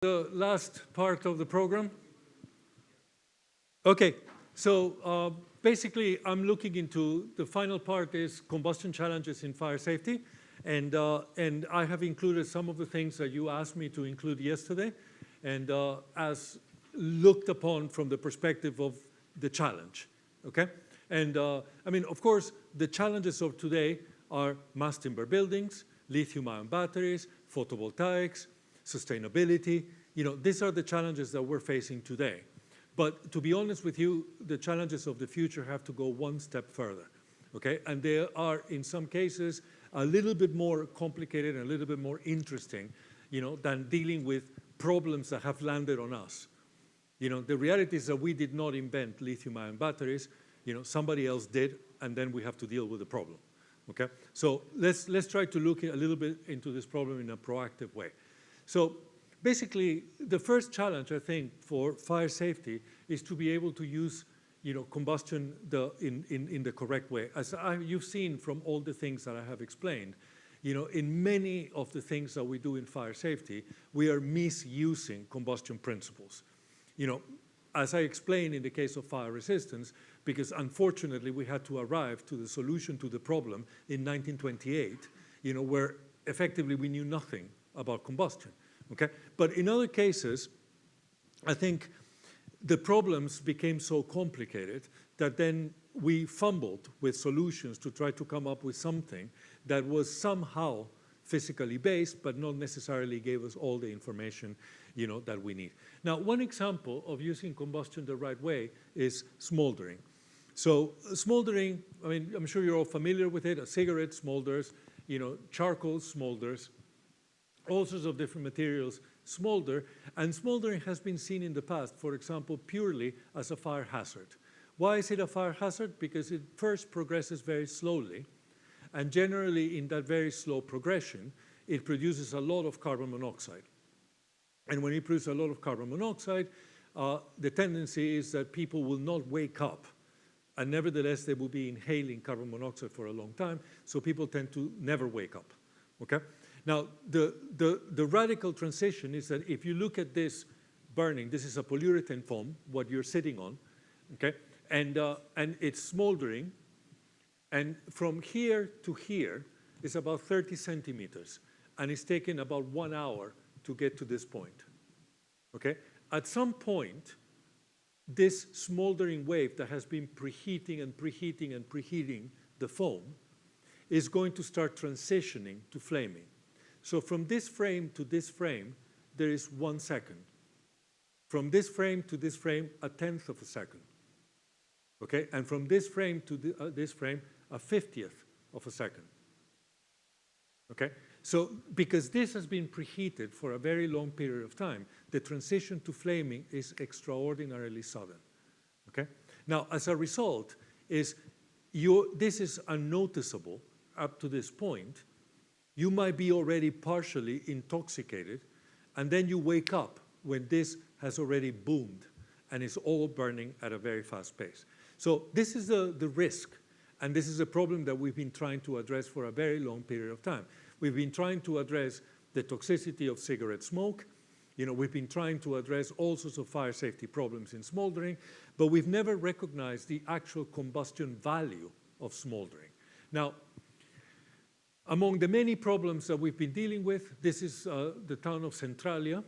The last part of the program. Okay, so basically I'm looking into the final part is combustion challenges in fire safety. And I have included some of the things that you asked me to include yesterday, and as looked upon from the perspective of the challenge, okay? And I mean, of course, the challenges of today are mass timber buildings, lithium-ion batteries, photovoltaics, sustainability. You know, these are the challenges that we're facing today. But to be honest with you, the challenges of the future have to go one step further, okay? And they are, in some cases, a little bit more complicated and a little bit more interesting, you know, than dealing with problems that have landed on us. You know, the reality is that we did not invent lithium-ion batteries. You know, somebody else did, and then we have to deal with the problem, okay? So let's try to look a little bit into this problem in a proactive way. So basically, the first challenge, I think, for fire safety is to be able to use, you know, combustion in the correct way. As you've seen from all the things that I have explained, you know, in many of the things that we do in fire safety, we are misusing combustion principles. You know, as I explained in the case of fire resistance, because unfortunately we had to arrive to the solution to the problem in 1928, you know, where effectively we knew nothing about combustion, okay? But in other cases, I think the problems became so complicated that then we fumbled with solutions to try to come up with something that was somehow physically based, but not necessarily gave us all the information, you know, that we need. Now, one example of using combustion the right way is smoldering. So smoldering, I mean, I'm sure you're all familiar with it. A cigarette smolders, you know, charcoal smolders, all sorts of different materials smolder, and smoldering has been seen in the past, for example, purely as a fire hazard. Why is it a fire hazard? Because it first progresses very slowly, and generally in that very slow progression, it produces a lot of carbon monoxide. And when it produces a lot of carbon monoxide, the tendency is that people will not wake up, and nevertheless they will be inhaling carbon monoxide for a long time, so people tend to never wake up, okay? Now, the radical transition is that if you look at this burning, this is a polyurethane foam, what you're sitting on, okay? And it's smoldering, and from here to here is about 30 centimeters, and it's taken about 1 hour to get to this point, okay? At some point, this smoldering wave that has been preheating and preheating and preheating the foam is going to start transitioning to flaming. So from this frame to this frame, there is 1 second. From this frame to this frame, 1/10 of a second. Okay? And from this frame to this frame, 1/50th of a second. Okay? So because this has been preheated for a very long period of time, the transition to flaming is extraordinarily sudden. Okay? Now, as a result, this is unnoticeable up to this point. You might be already partially intoxicated, and then you wake up when this has already boomed and it's all burning at a very fast pace. So this is the risk, and this is a problem that we've been trying to address for a very long period of time. We've been trying to address the toxicity of cigarette smoke. You know, we've been trying to address all sorts of fire safety problems in smoldering, but we've never recognized the actual combustion value of smoldering. Now, among the many problems that we've been dealing with, this is the town of Centralia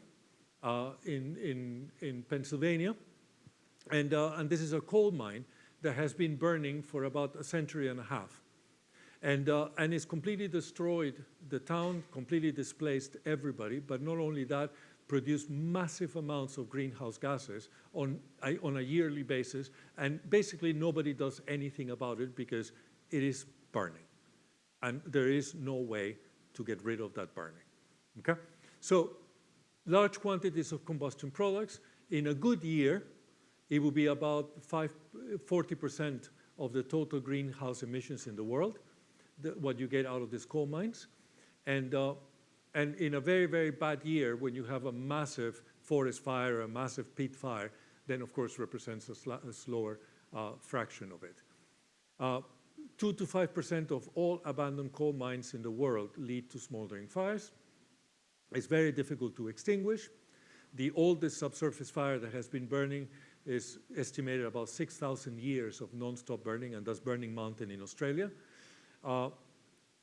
in Pennsylvania. And this is a coal mine that has been burning for about 1.5 centuries. And it's completely destroyed the town, completely displaced everybody, but not only that, produced massive amounts of greenhouse gases on a yearly basis, and basically nobody does anything about it because it is burning. And there is no way to get rid of that burning, okay? So large quantities of combustion products. In a good year, it will be about 40% of the total greenhouse emissions in the world, what you get out of these coal mines. And in a very, very bad year, when you have a massive forest fire, a massive peat fire, then of course represents a slower fraction of it. 2 to 5% of all abandoned coal mines in the world lead to smoldering fires. It's very difficult to extinguish. The oldest subsurface fire that has been burning is estimated about 6,000 years of non-stop burning, and that's Burning Mountain in Australia.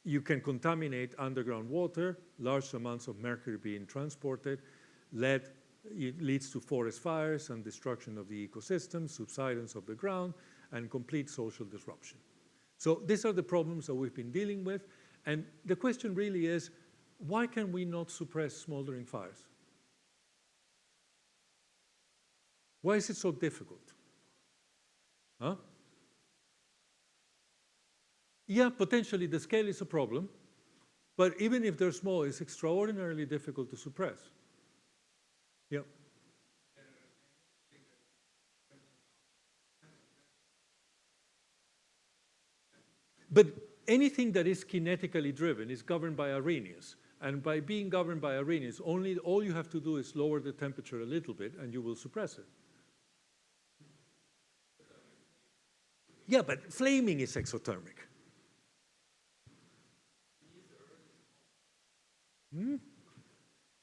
You can contaminate underground water, large amounts of mercury being transported, lead, it leads to forest fires and destruction of the ecosystem, subsidence of the ground, and complete social disruption. So these are the problems that we've been dealing with, and the question really is, why can we not suppress smoldering fires? Why is it so difficult? Huh? Yeah, potentially the scale is a problem, but even if they're small, it's extraordinarily difficult to suppress. Yeah. But anything that is kinetically driven is governed by Arrhenius. And by being governed by Arrhenius, all you have to do is lower the temperature a little bit and you will suppress it. Yeah, but flaming is exothermic.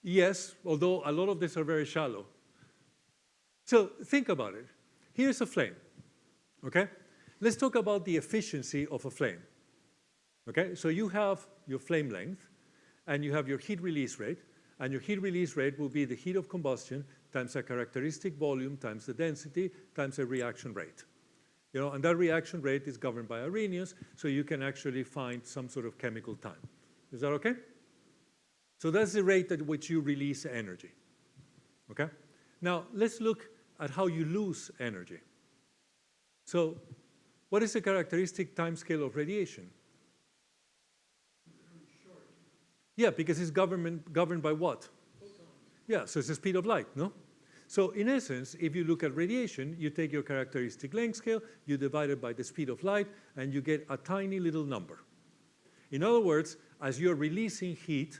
Yes, although a lot of these are very shallow. So think about it. Here's a flame, okay? Let's talk about the efficiency of a flame, okay? So you have your flame length, and you have your heat release rate, and your heat release rate will be the heat of combustion times a characteristic volume times the density times a reaction rate. You know, and that reaction rate is governed by Arrhenius, so you can actually find some sort of chemical time. Is that okay? So that's the rate at which you release energy, okay? Now, let's look at how you lose energy. So what is the characteristic timescale of radiation? Yeah, because it's governed by what? Yeah, so it's the speed of light, no? So in essence, if you look at radiation, you take your characteristic length scale, you divide it by the speed of light, and you get a tiny little number. In other words, as you're releasing heat,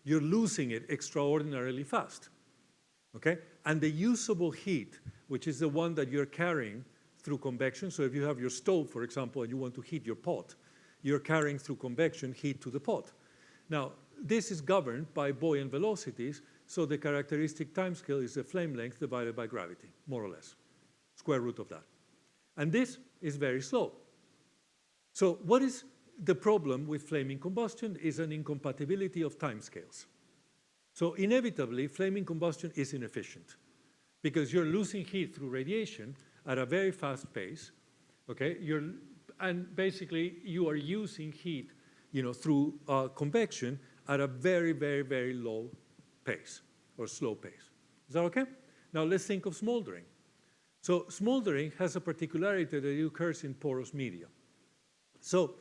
you're losing it extraordinarily fast, okay? And the usable heat, which is the one that you're carrying through convection, so if you have your stove, for example, and you want to heat your pot, you're carrying through convection heat to the pot. Now, this is governed by buoyant velocities, so the characteristic timescale is the flame length divided by gravity, more or less, square root of that. And this is very slow. So what is the problem with flaming combustion is an incompatibility of timescales. So inevitably, flaming combustion is inefficient because you're losing heat through radiation at a very fast pace, okay? And basically, you are using heat, you know, through convection at a very, very, very low pace or slow pace. Is that okay? Now let's think of smoldering. So smoldering has a particularity that occurs in porous media. So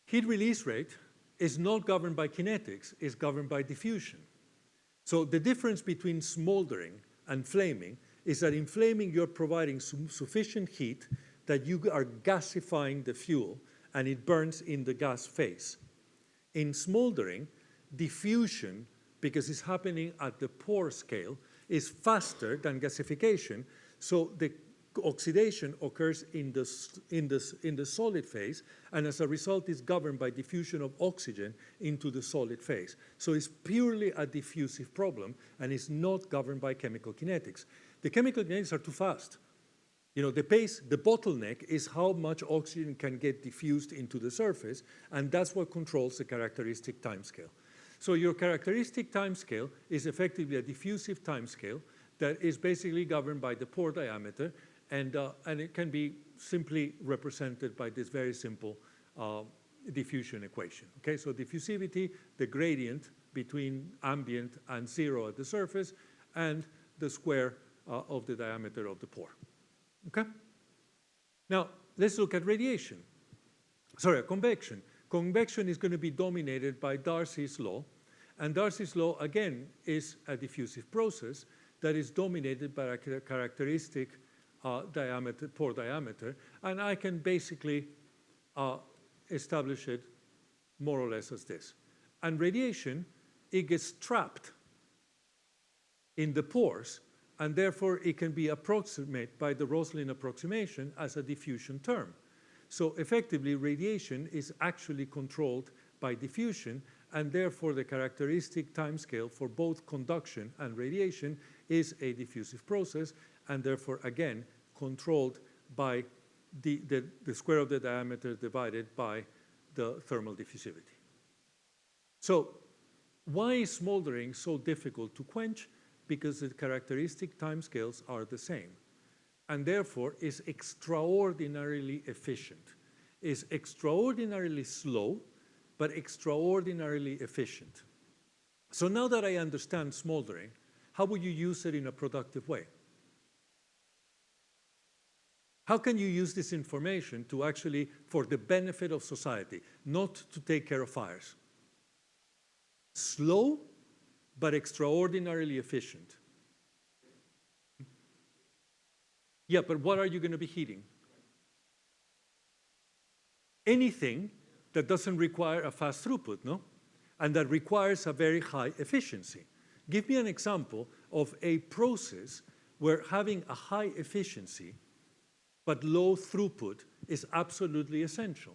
heat release rate is not governed by kinetics, it's governed by diffusion. So the difference between smoldering and flaming is that in flaming you're providing sufficient heat that you are gasifying the fuel and it burns in the gas phase. In smoldering, diffusion, because it's happening at the pore scale, is faster than gasification, so the oxidation occurs in the solid phase, and as a result is governed by diffusion of oxygen into the solid phase. So it's purely a diffusive problem, and it's not governed by chemical kinetics. The chemical kinetics are too fast. You know, the pace, the bottleneck is how much oxygen can get diffused into the surface, and that's what controls the characteristic timescale. So your characteristic timescale is effectively a diffusive timescale that is basically governed by the pore diameter, and it can be simply represented by this very simple diffusion equation. Okay, so diffusivity, the gradient between ambient and zero at the surface, and the square of the diameter of the pore. Okay? Now, let's look at radiation. Sorry, convection. Convection is going to be dominated by Darcy's law, and Darcy's law, again, is a diffusive process that is dominated by a characteristic diameter, pore diameter, and I can basically establish it more or less as this. And radiation, it gets trapped in the pores, and therefore it can be approximated by the Roslin approximation as a diffusion term. So effectively, radiation is actually controlled by diffusion, and therefore the characteristic timescale for both conduction and radiation is a diffusive process, and therefore, again, controlled by the square of the diameter divided by the thermal diffusivity. So why is smoldering so difficult to quench? Because the characteristic timescales are the same, and therefore is extraordinarily efficient, is extraordinarily slow, but extraordinarily efficient. So now that I understand smoldering, how would you use it in a productive way? How can you use this information to actually, for the benefit of society, not to take care of fires? Slow, but extraordinarily efficient. Yeah, but what are you going to be heating? Anything that doesn't require a fast throughput, no? And that requires a very high efficiency. Give me an example of a process where having a high efficiency but low throughput is absolutely essential.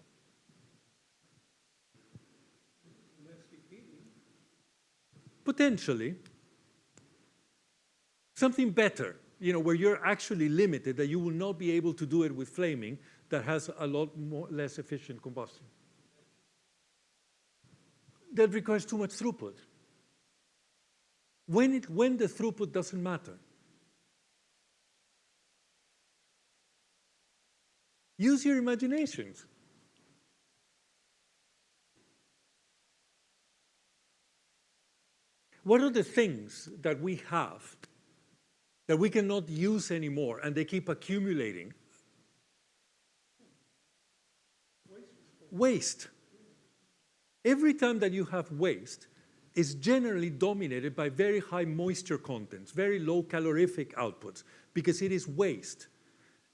Potentially. Something better, where you're actually limited, that you will not be able to do it with flaming that has a lot less efficient combustion. That requires too much throughput. When the throughput doesn't matter. Use your imaginations. What are the things that we have that we cannot use anymore and they keep accumulating? Waste. Every time that you have waste, is generally dominated by very high moisture contents, very low calorific outputs, because it is waste.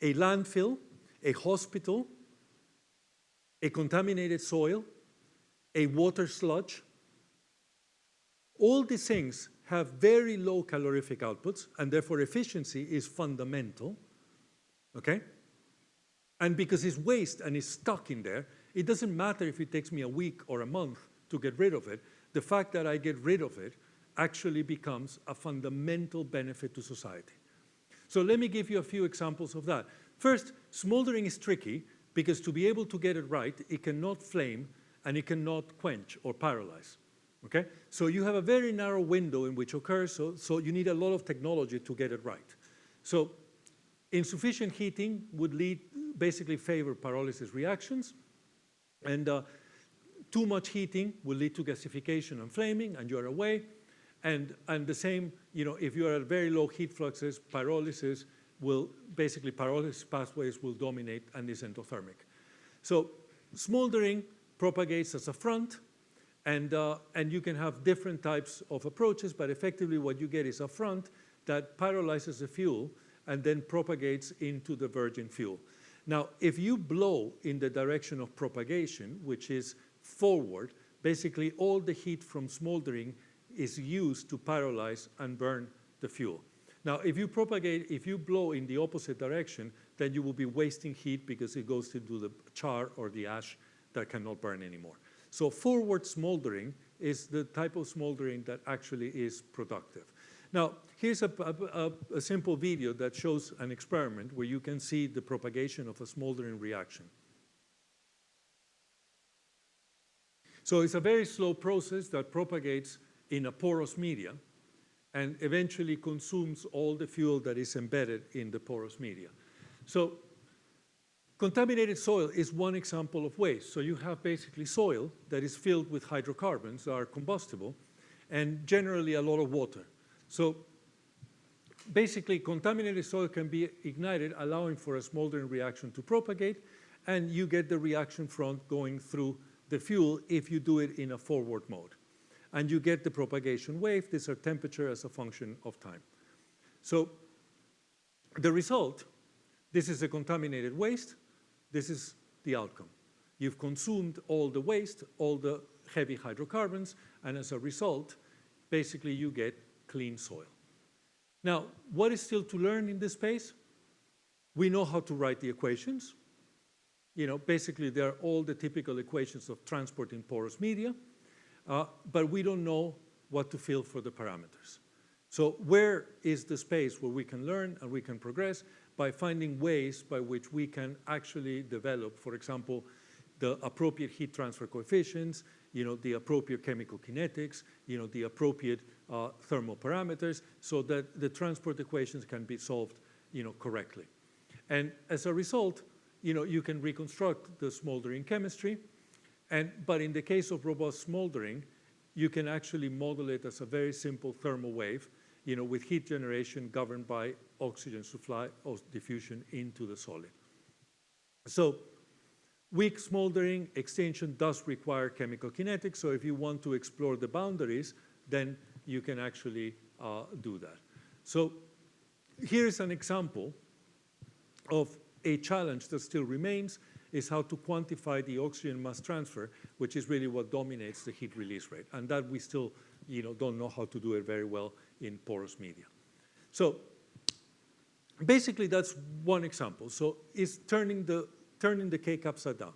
A landfill, a hospital, a contaminated soil, a water sludge, all these things have very low calorific outputs, and therefore efficiency is fundamental, okay? And because it's waste and it's stuck in there, it doesn't matter if it takes me a week or a month to get rid of it. The fact that I get rid of it actually becomes a fundamental benefit to society. So let me give you a few examples of that. First, smoldering is tricky because to be able to get it right, it cannot flame and it cannot quench or pyrolyze. Okay? So you have a very narrow window in which occurs, so you need a lot of technology to get it right. So insufficient heating would basically favor pyrolysis reactions, and too much heating will lead to gasification and flaming, and you're away. And the same, if you are at very low heat fluxes, pyrolysis pathways will dominate and is endothermic. So smoldering propagates as a front, and you can have different types of approaches, but effectively what you get is a front that pyrolyzes the fuel and then propagates into the virgin fuel. Now, if you blow in the direction of propagation, which is forward, basically all the heat from smoldering is used to pyrolyze and burn the fuel. Now, if you blow in the opposite direction, then you will be wasting heat because it goes into the char or the ash that cannot burn anymore. So forward smoldering is the type of smoldering that actually is productive. Now, here's a simple video that shows an experiment where you can see the propagation of a smoldering reaction. So it's a very slow process that propagates in a porous media and eventually consumes all the fuel that is embedded in the porous media. So contaminated soil is one example of waste. So you have basically soil that is filled with hydrocarbons that are combustible and generally a lot of water. So basically contaminated soil can be ignited, allowing for a smoldering reaction to propagate, and you get the reaction front going through the fuel if you do it in a forward mode. And you get the propagation wave. These are temperature as a function of time. So the result, this is a contaminated waste. This is the outcome. You've consumed all the waste, all the heavy hydrocarbons, and as a result, basically you get clean soil. Now, what is still to learn in this space? We know how to write the equations. Basically, they're all the typical equations of transport in porous media. but we don't know what to fill for the parameters. So where is the space where we can learn and we can progress? By finding ways by which we can actually develop, for example, the appropriate heat transfer coefficients, the appropriate chemical kinetics, the appropriate thermal parameters, so that the transport equations can be solved, correctly. And as a result, you can reconstruct the smoldering chemistry, but in the case of robust smoldering, you can actually model it as a very simple thermal wave, with heat generation governed by oxygen supply or diffusion into the solid. So weak smoldering extinction does require chemical kinetics, so if you want to explore the boundaries, then you can actually do that. So here's an example of a challenge that still remains, is how to quantify the oxygen mass transfer, which is really what dominates the heat release rate. And that we still don't know how to do it very well in porous media. So basically, that's one example. So it's turning the cake upside down,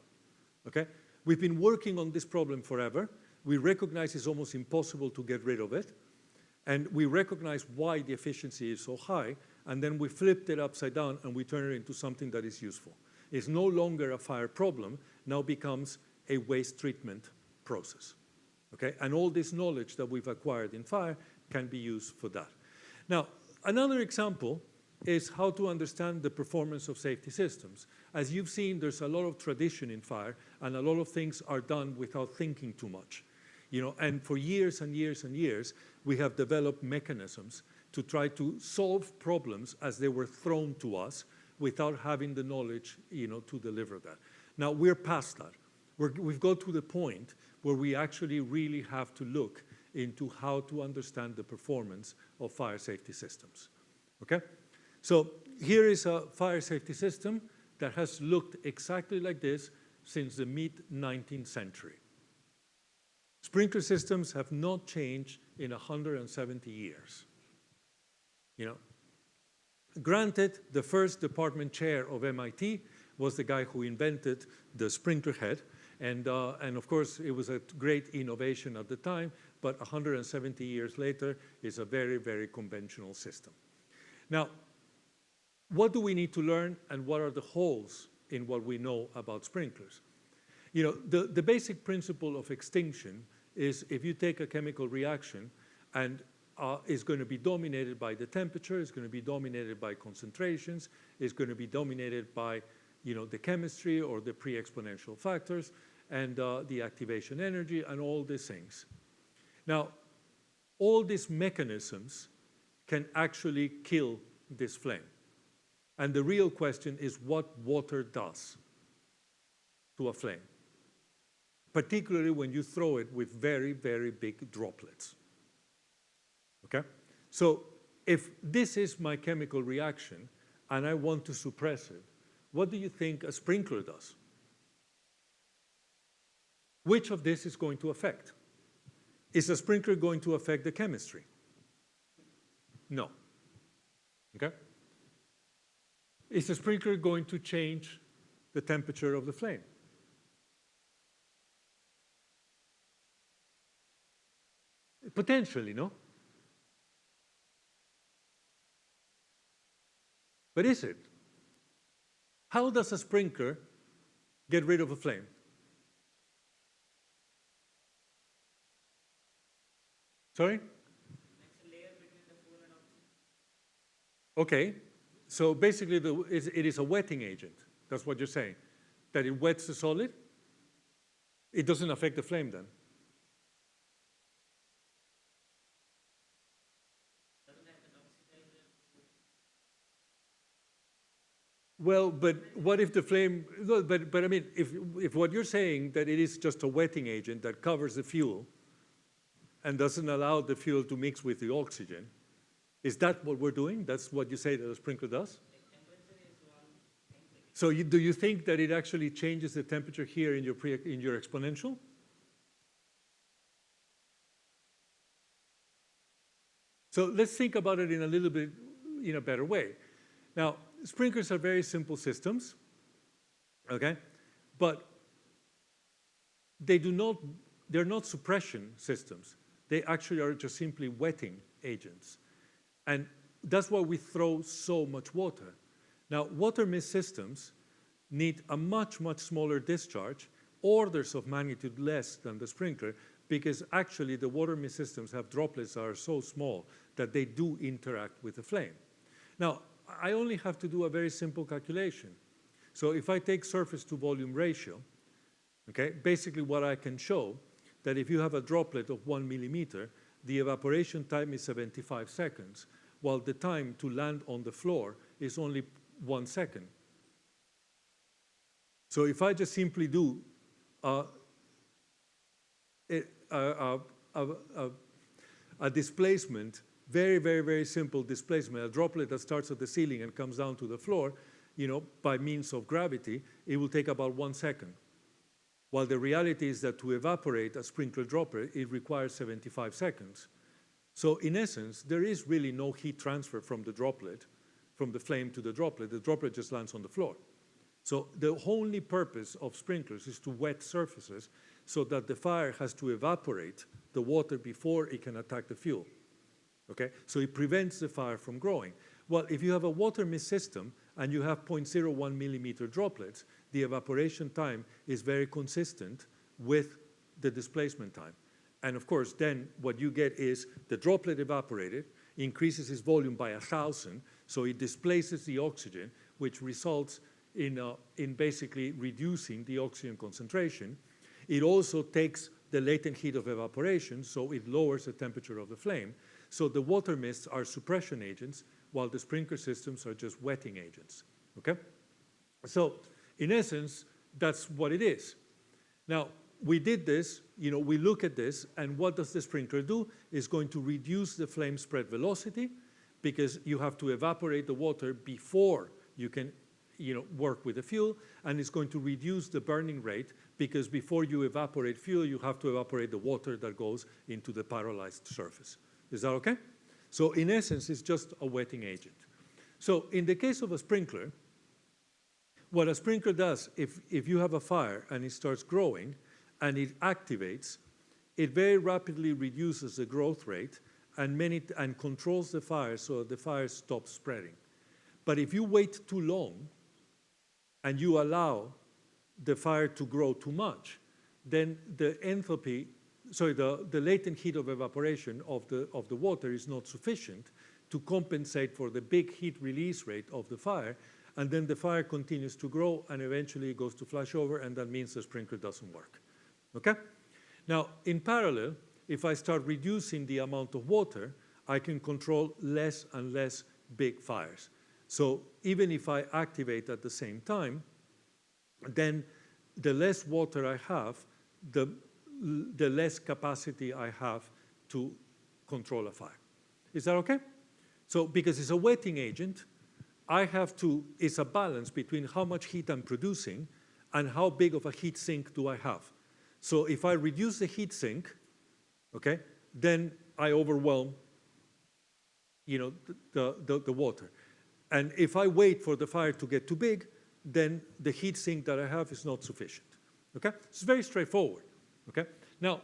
okay? We've been working on this problem forever. We recognize it's almost impossible to get rid of it. And we recognize why the efficiency is so high. And then we flipped it upside down and we turn it into something that is useful. It's no longer a fire problem, now becomes a waste treatment process, okay? And all this knowledge that we've acquired in fire can be used for that. Now, another example is how to understand the performance of safety systems. As you've seen, there's a lot of tradition in fire, and a lot of things are done without thinking too much. And for years and years and years, we have developed mechanisms to try to solve problems as they were thrown to us without having the knowledge, to deliver that. Now, we're past that. We've got to the point where we actually really have to look into how to understand the performance of fire safety systems, okay? So here is a fire safety system that has looked exactly like this since the mid-19th century. Sprinkler systems have not changed in 170 years. Granted, the first department chair of MIT was the guy who invented the sprinkler head, and of course, it was a great innovation at the time, but 170 years later, it's a very, very conventional system. Now, what do we need to learn, and what are the holes in what we know about sprinklers? The basic principle of extinction is if you take a chemical reaction and is going to be dominated by the temperature, is going to be dominated by concentrations, is going to be dominated by the chemistry or the pre-exponential factors, and the activation energy, and all these things. Now, all these mechanisms can actually kill this flame. And the real question is what water does to a flame, particularly when you throw it with very, very big droplets. Okay? So if this is my chemical reaction and I want to suppress it, what do you think a sprinkler does? Which of this is going to affect? Is a sprinkler going to affect the chemistry? No. Okay? Is the sprinkler going to change the temperature of the flame? Potentially, no? But is it? How does a sprinkler get rid of a flame? Sorry? Makes a layer between the fuel and oxygen. Okay. So basically, it is a wetting agent. That's what you're saying. That it wets the solid? It doesn't affect the flame then? Doesn't have an oxidizer. Well, but what if the flame, no, but I mean, if what you're saying that it is just a wetting agent that covers the fuel and doesn't allow the fuel to mix with the oxygen, is that what we're doing? That's what you say that a sprinkler does? The temperature is one thing. So do you think that it actually changes the temperature here in your exponential? So let's think about it in a little bit better way. Now, sprinklers are very simple systems, okay? But they do not they're not suppression systems. They actually are just simply wetting agents. And that's why we throw so much water. Now, water mist systems need a much, much smaller discharge, orders of magnitude less than the sprinkler, because actually the water mist systems have droplets that are so small that they do interact with the flame. Now, I only have to do a very simple calculation. So if I take surface to volume ratio, okay, basically what I can show that if you have a droplet of 1 millimeter, the evaporation time is 75 seconds, while the time to land on the floor is only 1 second. So if I just simply do a displacement, very, very, very simple displacement, a droplet that starts at the ceiling and comes down to the floor, you know, by means of gravity, it will take about 1 second. While the reality is that to evaporate a sprinkler droplet, it requires 75 seconds. So in essence, there is really no heat transfer from the droplet, from the flame to the droplet. The droplet just lands on the floor. So the only purpose of sprinklers is to wet surfaces so that the fire has to evaporate the water before it can attack the fuel. Okay? So it prevents the fire from growing. Well, if you have a water mist system and you have 0.01 millimeter droplets, the evaporation time is very consistent with the displacement time. And of course, then what you get is the droplet evaporated, increases its volume by 1,000, so it displaces the oxygen, which results in basically reducing the oxygen concentration. It also takes the latent heat of evaporation, so it lowers the temperature of the flame. So the water mists are suppression agents, while the sprinkler systems are just wetting agents, okay? So in essence, that's what it is. Now, we did this, you know, we look at this, and what does the sprinkler do? It's going to reduce the flame spread velocity, because you have to evaporate the water before you can, you know, work with the fuel, and it's going to reduce the burning rate, because before you evaporate fuel, you have to evaporate the water that goes into the pyrolyzed surface. Is that okay? So in essence, it's just a wetting agent. So in the case of a sprinkler, what a sprinkler does, if you have a fire and it starts growing and it activates, it very rapidly reduces the growth rate and controls the fire so that the fire stops spreading. But if you wait too long and you allow the fire to grow too much, then the enthalpy, sorry, the latent heat of evaporation of the water is not sufficient to compensate for the big heat release rate of the fire, and then the fire continues to grow, and eventually it goes to flashover, and that means the sprinkler doesn't work, okay? Now, in parallel, if I start reducing the amount of water, I can control less and less big fires. So even if I activate at the same time, then the less water I have, the less capacity I have to control a fire. Is that okay? So because it's a wetting agent, I have to, it's a balance between how much heat I'm producing and how big of a heat sink do I have. So if I reduce the heat sink, okay, then I overwhelm, you know, the water. And if I wait for the fire to get too big, then the heat sink that I have is not sufficient, okay? It's very straightforward, okay? Now,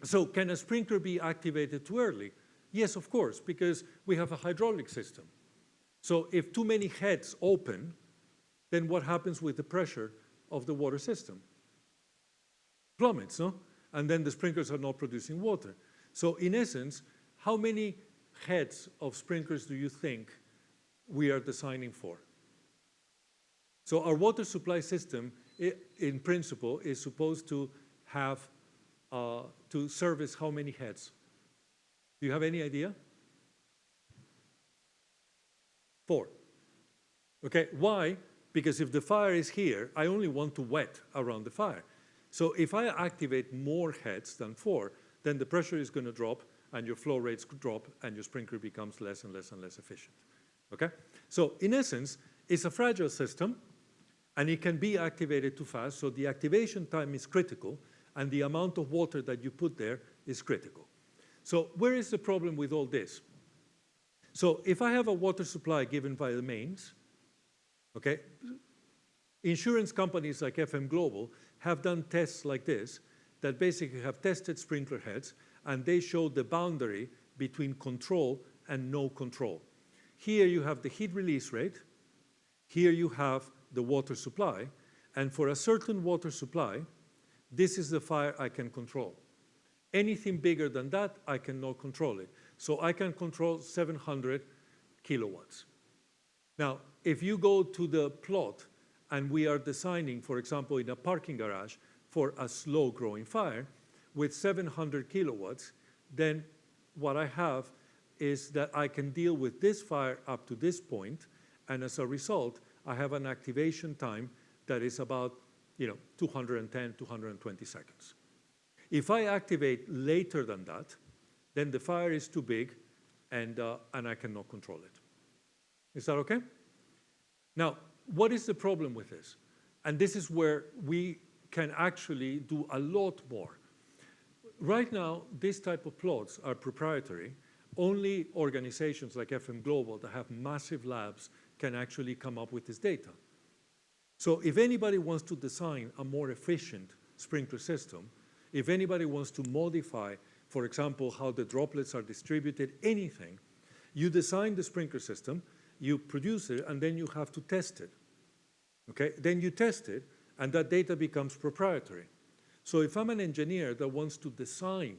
so can a sprinkler be activated too early? Yes, of course, because we have a hydraulic system. So if too many heads open, then what happens with the pressure of the water system? Plummets, no? And then the sprinklers are not producing water. So in essence, how many heads of sprinklers do you think we are designing for? So our water supply system, in principle, is supposed to have, to service how many heads? Do you have any idea? 4. Okay, why? Because if the fire is here, I only want to wet around the fire. So if I activate more heads than 4, then the pressure is going to drop, and your flow rates drop, and your sprinkler becomes less and less and less efficient. Okay? So in essence, it's a fragile system, and it can be activated too fast, so the activation time is critical, and the amount of water that you put there is critical. So where is the problem with all this? So if I have a water supply given by the mains, okay, insurance companies like FM Global have done tests like this, that basically have tested sprinkler heads, and they show the boundary between control and no control. Here you have the heat release rate. Here you have the water supply. And for a certain water supply, this is the fire I can control. Anything bigger than that, I cannot control it. So I can control 700 kilowatts. Now, if you go to the plot and we are designing, for example, in a parking garage for a slow-growing fire with 700 kilowatts, then what I have is that I can deal with this fire up to this point, and as a result, I have an activation time that is about 210, 220 seconds. If I activate later than that, then the fire is too big and I cannot control it. Is that okay? Now, what is the problem with this? And this is where we can actually do a lot more. Right now, this type of plots are proprietary. Only organizations like FM Global that have massive labs can actually come up with this data. So if anybody wants to design a more efficient sprinkler system, if anybody wants to modify, for example, how the droplets are distributed, anything, you design the sprinkler system, you produce it, and then you have to test it. Okay? Then you test it, and that data becomes proprietary. So if I'm an engineer that wants to design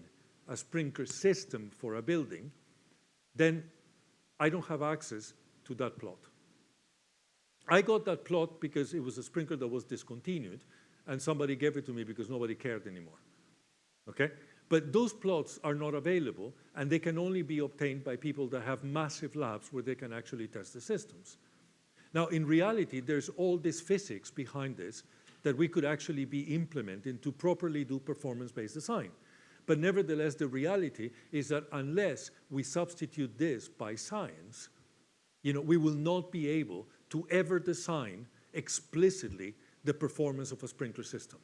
a sprinkler system for a building, then I don't have access to that plot. I got that plot because it was a sprinkler that was discontinued, and somebody gave it to me because nobody cared anymore. Okay? But those plots are not available, and they can only be obtained by people that have massive labs where they can actually test the systems. Now, in reality, there's all this physics behind this that we could actually be implementing to properly do performance-based design. But nevertheless, the reality is that unless we substitute this by science, we will not be able to ever design explicitly the performance of a sprinkler system.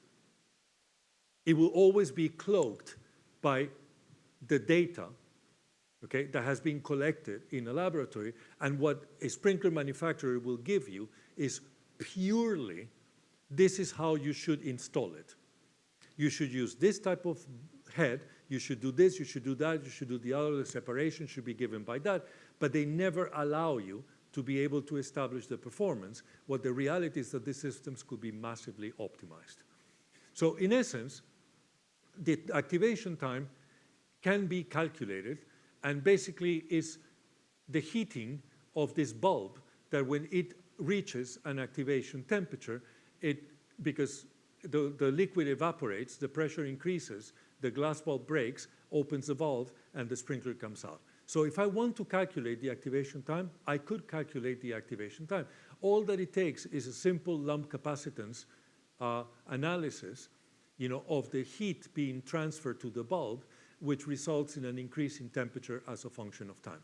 It will always be cloaked by the data, okay, that has been collected in a laboratory, and what a sprinkler manufacturer will give you is purely, this is how you should install it. You should use this type of head, you should do this, you should do that, you should do the other, the separation should be given by that, but they never allow you to be able to establish the performance. What the reality is that these systems could be massively optimized. So in essence, the activation time can be calculated, and basically is the heating of this bulb that when it reaches an activation temperature, because the liquid evaporates, the pressure increases, the glass bulb breaks, opens the valve, and the sprinkler comes out. So if I want to calculate the activation time, I could calculate the activation time. All that it takes is a simple lump capacitance analysis of the heat being transferred to the bulb, which results in an increase in temperature as a function of time.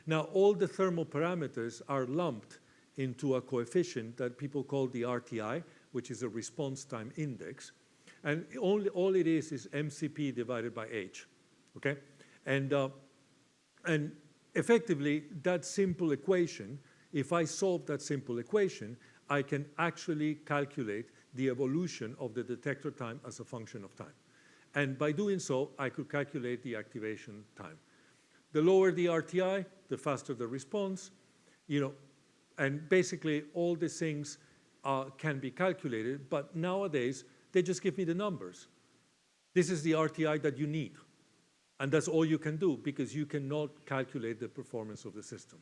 Now, all the thermal parameters are lumped into a coefficient that people call the RTI, which is a response time index. And all it is MCP divided by H, okay? And effectively, that simple equation, if I solve that simple equation, I can actually calculate the evolution of the detector time as a function of time. And by doing so, I could calculate the activation time. The lower the RTI, the faster the response, and basically all these things can be calculated, but nowadays, they just give me the numbers. This is the RTI that you need. And that's all you can do, because you cannot calculate the performance of the system.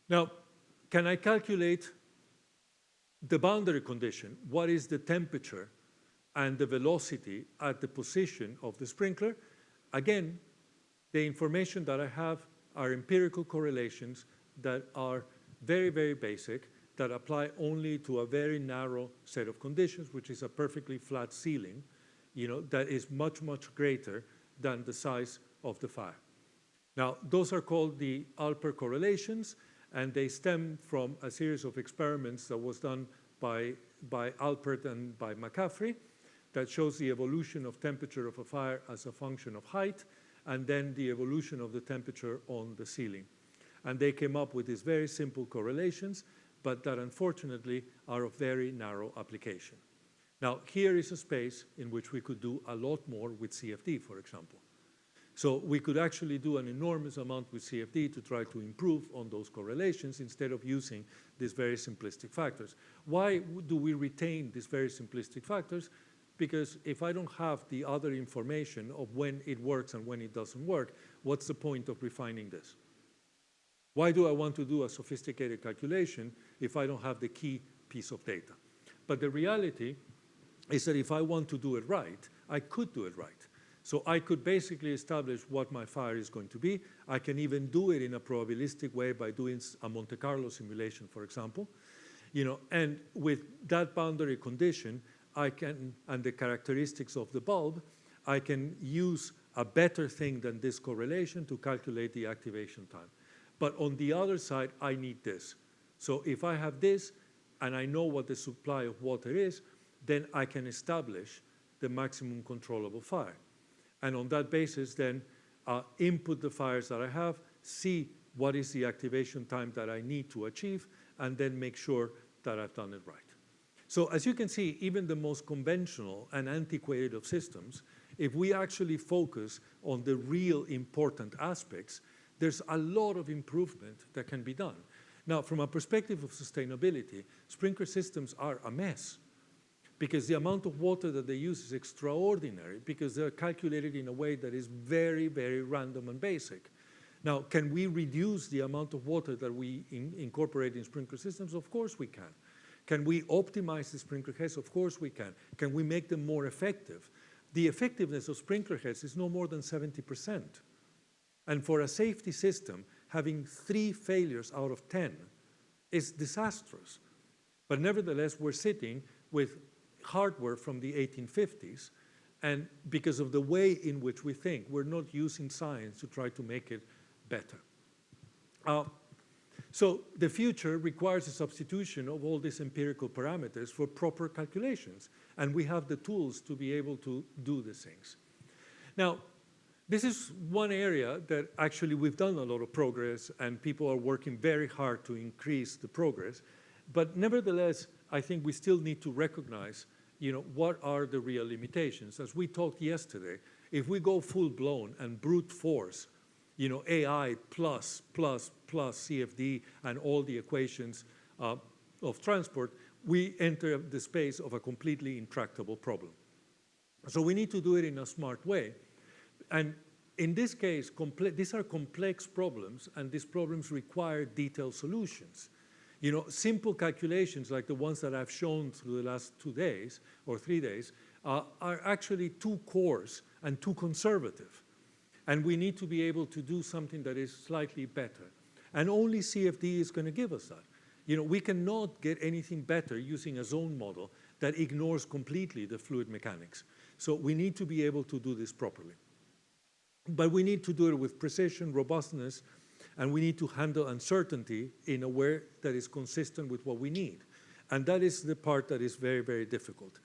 Now, can I calculate the boundary condition? What is the temperature and the velocity at the position of the sprinkler? Again, the information that I have are empirical correlations that are very, very basic, that apply only to a very narrow set of conditions, which is a perfectly flat ceiling, that is much, much greater than the size of the fire. Now, those are called the Alper correlations, and they stem from a series of experiments that was done by Alpert and by McCaffrey that shows the evolution of temperature of a fire as a function of height, and then the evolution of the temperature on the ceiling. And they came up with these very simple correlations, but that unfortunately are of very narrow application. Now, here is a space in which we could do a lot more with CFD, for example. So we could actually do an enormous amount with CFD to try to improve on those correlations instead of using these very simplistic factors. Why do we retain these very simplistic factors? Because if I don't have the other information of when it works and when it doesn't work, what's the point of refining this? Why do I want to do a sophisticated calculation if I don't have the key piece of data? But the reality is that if I want to do it right, I could do it right. So I could basically establish what my fire is going to be. I can even do it in a probabilistic way by doing a Monte Carlo simulation, for example. And with that boundary condition, I can, and the characteristics of the bulb, I can use a better thing than this correlation to calculate the activation time. But on the other side, I need this. So if I have this, and I know what the supply of water is, then I can establish the maximum controllable fire. And on that basis, then input the fires that I have, see what is the activation time that I need to achieve, and then make sure that I've done it right. So as you can see, even the most conventional and antiquated of systems, if we actually focus on the real important aspects, there's a lot of improvement that can be done. Now, from a perspective of sustainability, sprinkler systems are a mess, because the amount of water that they use is extraordinary, because they're calculated in a way that is very, very random and basic. Now, can we reduce the amount of water that we incorporate in sprinkler systems? Of course we can. Can we optimize the sprinkler heads? Of course we can. Can we make them more effective? The effectiveness of sprinkler heads is no more than 70%. And for a safety system, having 3 failures out of 10 is disastrous. But nevertheless, we're sitting with hardware from the 1850s, and because of the way in which we think, we're not using science to try to make it better. So the future requires a substitution of all these empirical parameters for proper calculations, and we have the tools to be able to do these things. Now, this is one area that actually we've done a lot of progress, and people are working very hard to increase the progress. But nevertheless, I think we still need to recognize, what are the real limitations. As we talked yesterday, if we go full-blown and brute force, AI plus CFD and all the equations of transport, we enter the space of a completely intractable problem. So we need to do it in a smart way. And in this case, these are complex problems, and these problems require detailed solutions. Simple calculations like the ones that I've shown through the last 2 days or 3 days are actually too coarse and too conservative. And we need to be able to do something that is slightly better. And only CFD is going to give us that. We cannot get anything better using a zone model that ignores completely the fluid mechanics. So we need to be able to do this properly. But we need to do it with precision, robustness, and we need to handle uncertainty in a way that is consistent with what we need. And that is the part that is very, very difficult.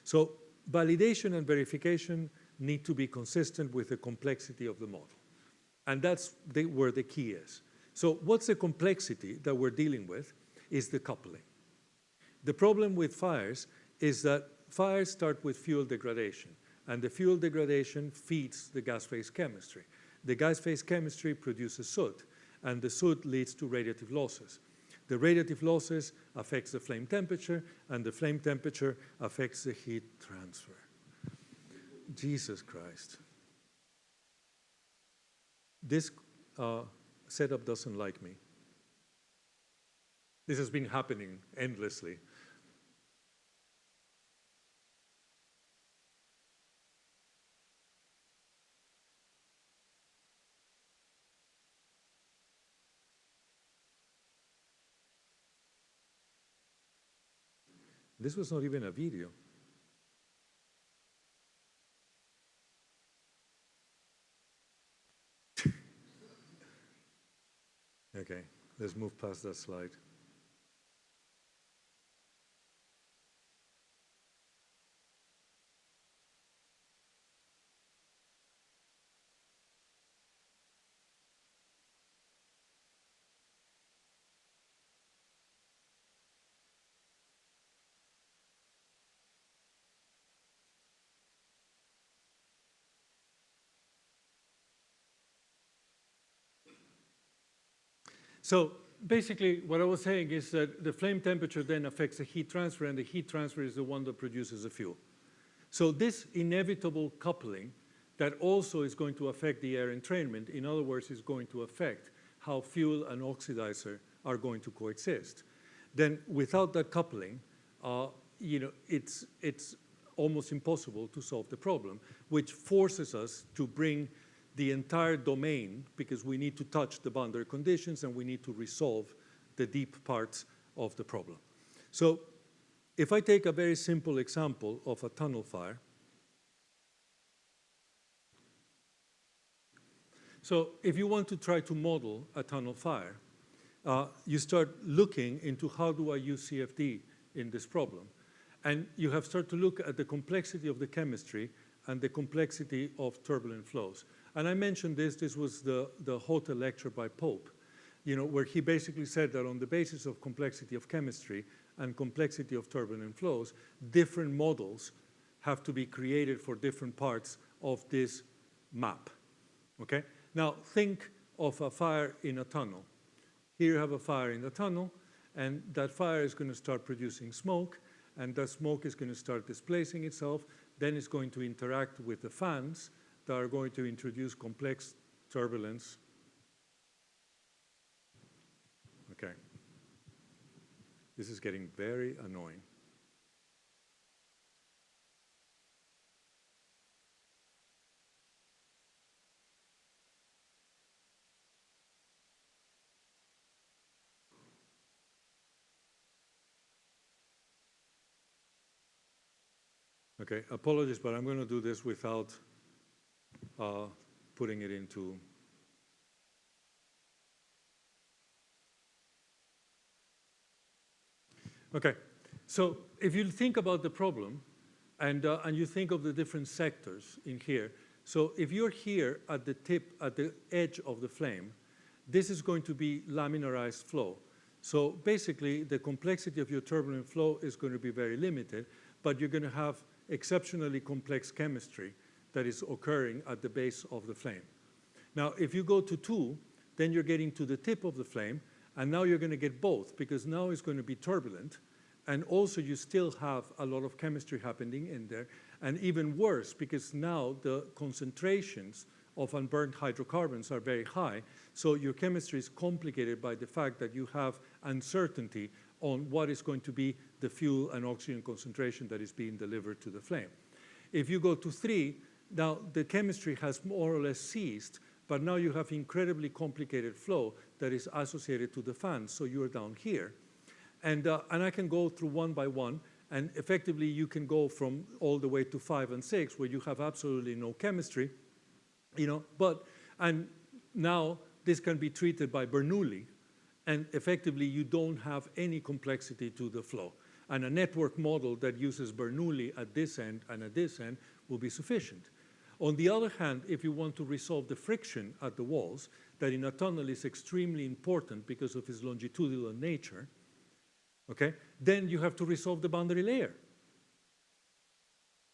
So validation and verification need to be consistent with the complexity of the model. And that's where the key is. So what's the complexity that we're dealing with is the coupling. The problem with fires is that fires start with fuel degradation, and the fuel degradation feeds the gas phase chemistry. The gas phase chemistry produces soot, and the soot leads to radiative losses. The radiative losses affects the flame temperature, and the flame temperature affects the heat transfer. Jesus Christ. This setup doesn't like me. This has been happening endlessly. This was not even a video. Okay, let's move past that slide. So basically, what I was saying is that the flame temperature then affects the heat transfer, and the heat transfer is the one that produces the fuel. So this inevitable coupling that also is going to affect the air entrainment, in other words, is going to affect how fuel and oxidizer are going to coexist. Then without that coupling, it's almost impossible to solve the problem, which forces us to bring the entire domain, because we need to touch the boundary conditions and we need to resolve the deep parts of the problem. So if I take a very simple example of a tunnel fire, so if you want to try to model a tunnel fire, you start looking into how do I use CFD in this problem. And you have started to look at the complexity of the chemistry and the complexity of turbulent flows. And I mentioned this was the hotel lecture by Pope, where he basically said that on the basis of complexity of chemistry and complexity of turbulent flows, different models have to be created for different parts of this map, okay? Now, think of a fire in a tunnel. Here you have a fire in the tunnel, and that fire is going to start producing smoke, and that smoke is going to start displacing itself. Then it's going to interact with the fans that are going to introduce complex turbulence. Okay. This is getting very annoying. Okay, apologies, but I'm going to do this without putting it into. Okay, so if you think about the problem and you think of the different sectors in here, so if you're here at the tip, at the edge of the flame, this is going to be laminarized flow. So basically, the complexity of your turbulent flow is going to be very limited, but you're going to have exceptionally complex chemistry that is occurring at the base of the flame. Now, if you go to 2, then you're getting to the tip of the flame, and now you're going to get both, because now it's going to be turbulent, and also you still have a lot of chemistry happening in there, and even worse, because now the concentrations of unburned hydrocarbons are very high, so your chemistry is complicated by the fact that you have uncertainty on what is going to be the fuel and oxygen concentration that is being delivered to the flame. If you go to 3, now the chemistry has more or less ceased, but now you have incredibly complicated flow that is associated to the fans, so you're down here. And I can go through one by one, and effectively you can go from all the way to 5 and 6, where you have absolutely no chemistry, and now this can be treated by Bernoulli, and effectively you don't have any complexity to the flow. And a network model that uses Bernoulli at this end and at this end will be sufficient. On the other hand, if you want to resolve the friction at the walls, that in a tunnel is extremely important because of its longitudinal nature, okay, then you have to resolve the boundary layer.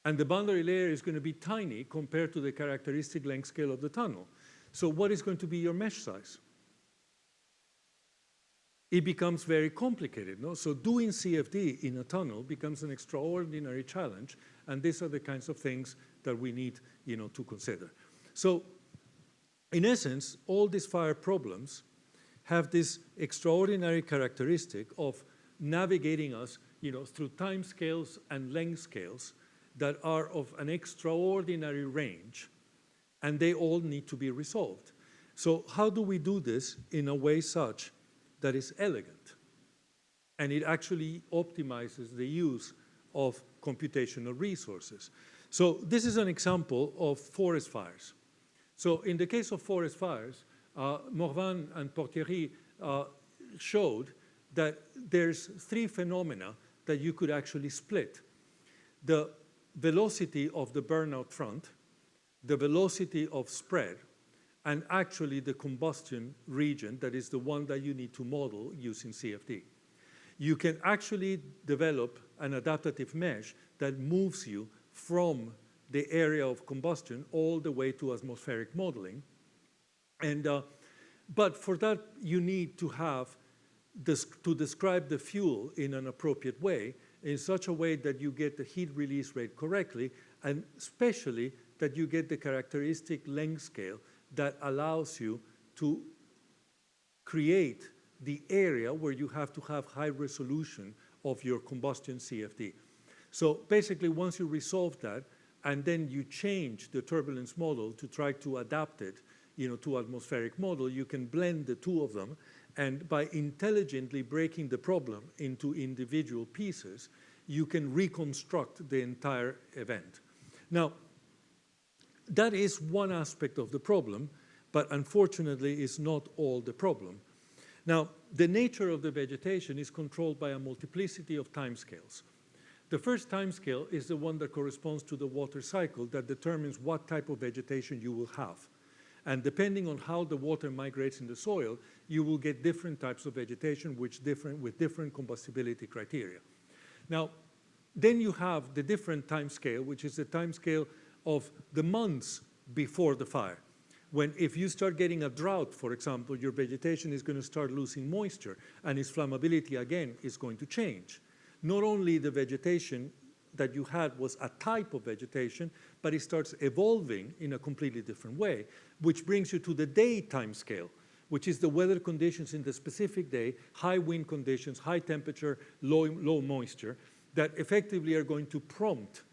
And the boundary layer is going to be tiny compared to the characteristic length scale of the tunnel. So what is going to be your mesh size? It becomes very complicated, no? So doing CFD in a tunnel becomes an extraordinary challenge, and these are the kinds of things that we need, to consider. So in essence, all these fire problems have this extraordinary characteristic of navigating us, through time scales and length scales that are of an extraordinary range, and they all need to be resolved. So how do we do this in a way such that is elegant, and it actually optimizes the use of computational resources? So this is an example of forest fires. So in the case of forest fires, Morvan and Portieri showed that there's 3 phenomena that you could actually split: the velocity of the burnout front, the velocity of spread, and actually the combustion region, that is the one that you need to model using CFD. You can actually develop an adaptative mesh that moves you from the area of combustion all the way to atmospheric modeling. And But for that, you need to have this, to describe the fuel in an appropriate way, in such a way that you get the heat release rate correctly, and especially that you get the characteristic length scale that allows you to create the area where you have to have high resolution of your combustion CFD. So basically, once you resolve that, and then you change the turbulence model to try to adapt it, to atmospheric model, you can blend the two of them, and by intelligently breaking the problem into individual pieces, you can reconstruct the entire event. Now, that is one aspect of the problem, but unfortunately is not all the problem. Now, the nature of the vegetation is controlled by a multiplicity of timescales. The first timescale is the one that corresponds to the water cycle that determines what type of vegetation you will have. And depending on how the water migrates in the soil, you will get different types of vegetation with different combustibility criteria. Now, then you have the different timescale, which is the timescale of the months before the fire. When if you start getting a drought, for example, your vegetation is going to start losing moisture, and its flammability, again, is going to change. Not only the vegetation that you had was a type of vegetation, but it starts evolving in a completely different way, which brings you to the day time scale, which is the weather conditions in the specific day, high wind conditions, high temperature, low moisture, that effectively are going to prompt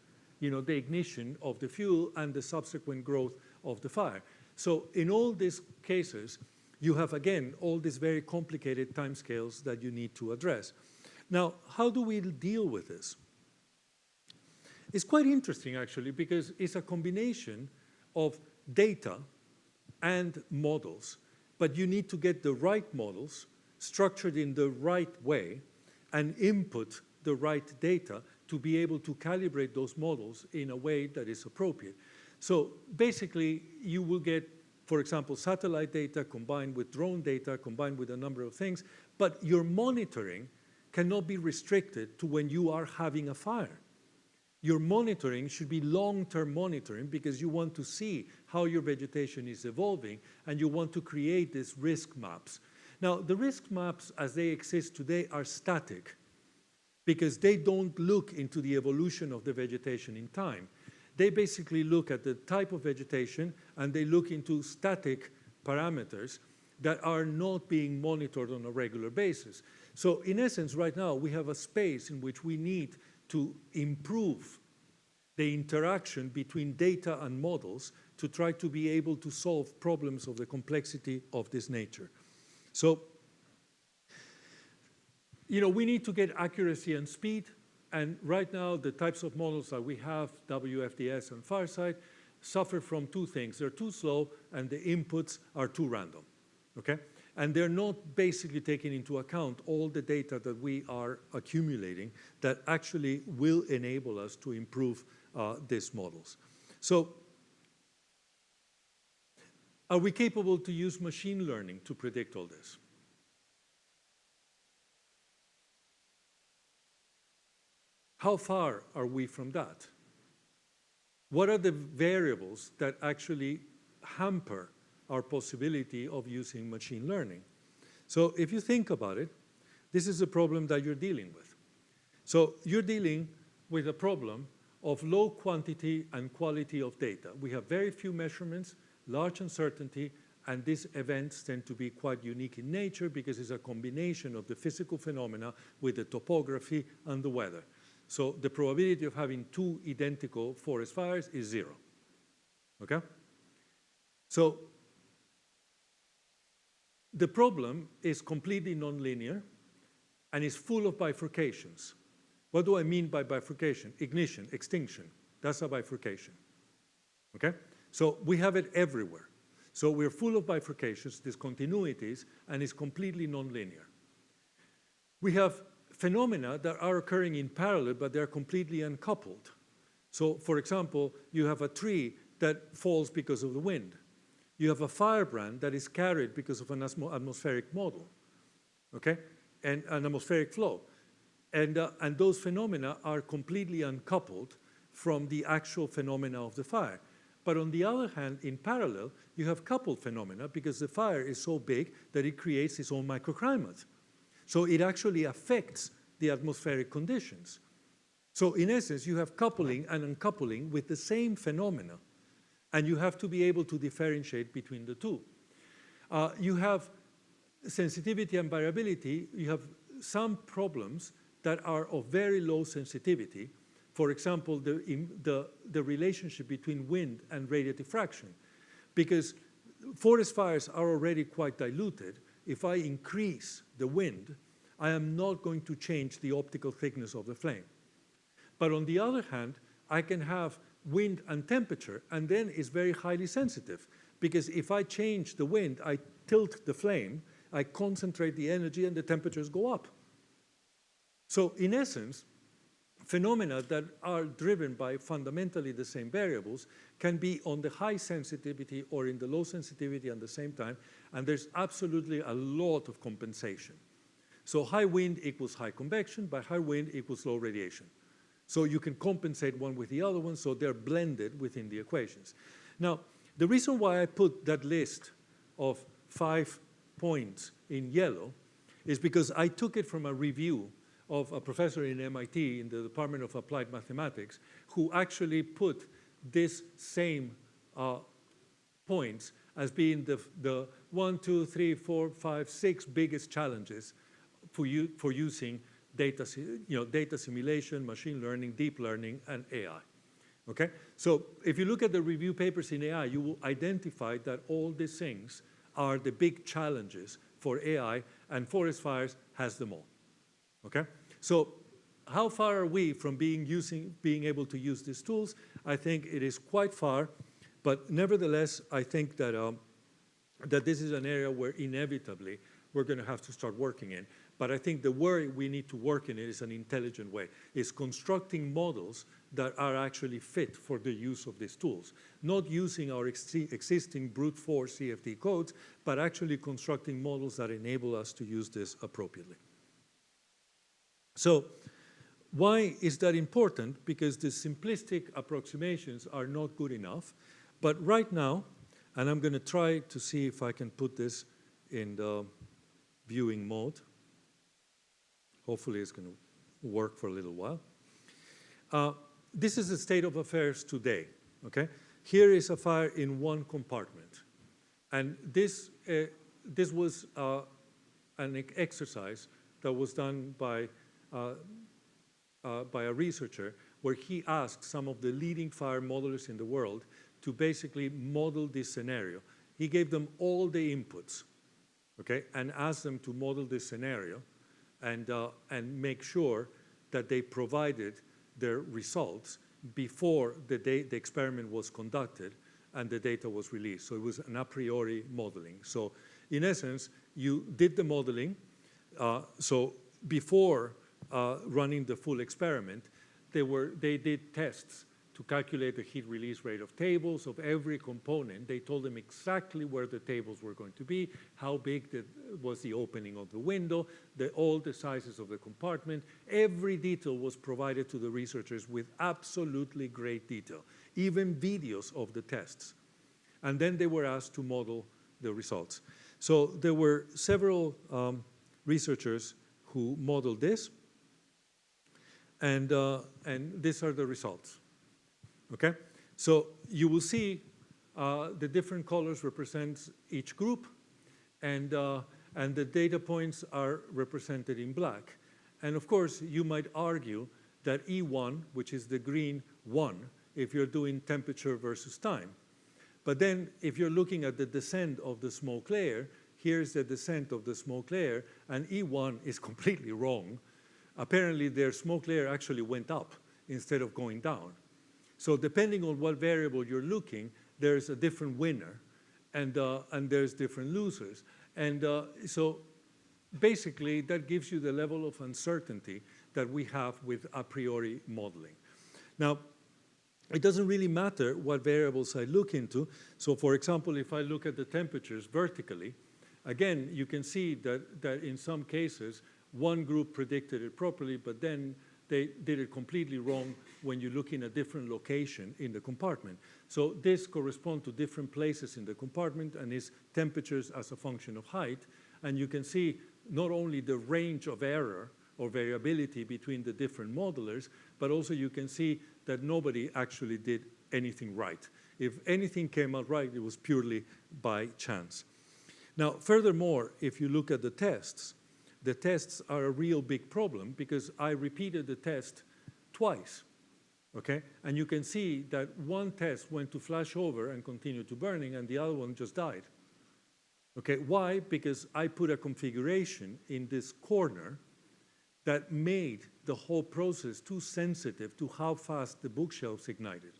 the ignition of the fuel and the subsequent growth of the fire. So in all these cases, you have, again, all these very complicated timescales that you need to address. Now, how do we deal with this? It's quite interesting, actually, because it's a combination of data and models, but you need to get the right models structured in the right way and input the right data to be able to calibrate those models in a way that is appropriate. So basically, you will get, for example, satellite data combined with drone data, combined with a number of things, but your monitoring cannot be restricted to when you are having a fire. Your monitoring should be long-term monitoring because you want to see how your vegetation is evolving and you want to create these risk maps. Now, the risk maps as they exist today are static because they don't look into the evolution of the vegetation in time. They basically look at the type of vegetation and they look into static parameters that are not being monitored on a regular basis. So in essence, right now, we have a space in which we need to improve the interaction between data and models to try to be able to solve problems of the complexity of this nature. So, we need to get accuracy and speed, and right now the types of models that we have, WFDS and Farsight, suffer from two things. They're too slow and the inputs are too random, okay? And they're not basically taking into account all the data that we are accumulating that actually will enable us to improve these models. So are we capable to use machine learning to predict all this? How far are we from that? What are the variables that actually hamper our possibility of using machine learning? So if you think about it, this is a problem that you're dealing with. So you're dealing with a problem of low quantity and quality of data. We have very few measurements, large uncertainty, and these events tend to be quite unique in nature because it's a combination of the physical phenomena with the topography and the weather. So the probability of having two identical forest fires is 0, okay? So the problem is completely nonlinear and is full of bifurcations. What do I mean by bifurcation? Ignition, extinction, that's a bifurcation, okay? So we have it everywhere. So we're full of bifurcations, discontinuities, and it's completely nonlinear. We have phenomena that are occurring in parallel, but they're completely uncoupled. So, for example, you have a tree that falls because of the wind. You have a firebrand that is carried because of an atmospheric model, okay, and an atmospheric flow. And those phenomena are completely uncoupled from the actual phenomena of the fire. But on the other hand, in parallel, you have coupled phenomena because the fire is so big that it creates its own microclimate. So it actually affects the atmospheric conditions. So in essence, you have coupling and uncoupling with the same phenomena, and you have to be able to differentiate between the two. You have sensitivity and variability. You have some problems that are of very low sensitivity. For example, the relationship between wind and radiative fraction. Because forest fires are already quite diluted. If I increase the wind, I am not going to change the optical thickness of the flame. But on the other hand, I can have wind and temperature, and then it's very highly sensitive. Because if I change the wind, I tilt the flame, I concentrate the energy, and the temperatures go up. So in essence, phenomena that are driven by fundamentally the same variables can be on the high sensitivity or in the low sensitivity at the same time, and there's absolutely a lot of compensation. So high wind equals high convection, but high wind equals low radiation. So you can compensate one with the other one, so they're blended within the equations. Now, the reason why I put that list of 5 points in yellow is because I took it from a review of a professor in MIT in the Department of Applied Mathematics who actually put this same points as being the 1, 2, 3, 4, 5, 6 biggest challenges for using data simulation, machine learning, deep learning, and AI. Okay? So if you look at the review papers in AI, you will identify that all these things are the big challenges for AI, and forest fires has them all. Okay? So how far are we from being able to use these tools? I think it is quite far, but nevertheless, I think that, that this is an area where inevitably we're going to have to start working in. But I think the way we need to work in it is an intelligent way. It's constructing models that are actually fit for the use of these tools. Not using our existing brute force CFD codes, but actually constructing models that enable us to use this appropriately. So why is that important? Because the simplistic approximations are not good enough. But right now, and I'm going to try to see if I can put this in the viewing mode. Hopefully it's going to work for a little while. This is the state of affairs today. Okay? Here is a fire in one compartment. And this was an exercise that was done by a researcher where he asked some of the leading fire modelers in the world to basically model this scenario. He gave them all the inputs, okay, and asked them to model this scenario and make sure that they provided their results before the experiment was conducted and the data was released. So it was an a priori modeling. So in essence, you did the modeling. So before running the full experiment, they did tests to calculate the heat release rate of tables of every component. They told them exactly where the tables were going to be, how big was the opening of the window, all the sizes of the compartment. Every detail was provided to the researchers with absolutely great detail, even videos of the tests. And then they were asked to model the results. So there were several researchers who modeled this, and these are the results. Okay, so you will see the different colors represent each group, and the data points are represented in black. And of course, you might argue that E1, which is the green 1, if you're doing temperature versus time. But then if you're looking at the descent of the smoke layer, here's the descent of the smoke layer, and E1 is completely wrong. Apparently, their smoke layer actually went up instead of going down. So depending on what variable you're looking, there's a different winner, and there's different losers. And so basically, that gives you the level of uncertainty that we have with a priori modeling. Now, it doesn't really matter what variables I look into. So for example, if I look at the temperatures vertically, again, you can see that in some cases, one group predicted it properly, but then they did it completely wrong when you look in a different location in the compartment. So this corresponds to different places in the compartment and is temperatures as a function of height. And you can see not only the range of error or variability between the different modelers, but also you can see that nobody actually did anything right. If anything came out right, it was purely by chance. Now, furthermore, if you look at the tests are a real big problem because I repeated the test twice, okay? And you can see that one test went to flash over and continued to burning, and the other one just died. Okay, why? Because I put a configuration in this corner that made the whole process too sensitive to how fast the bookshelves ignited.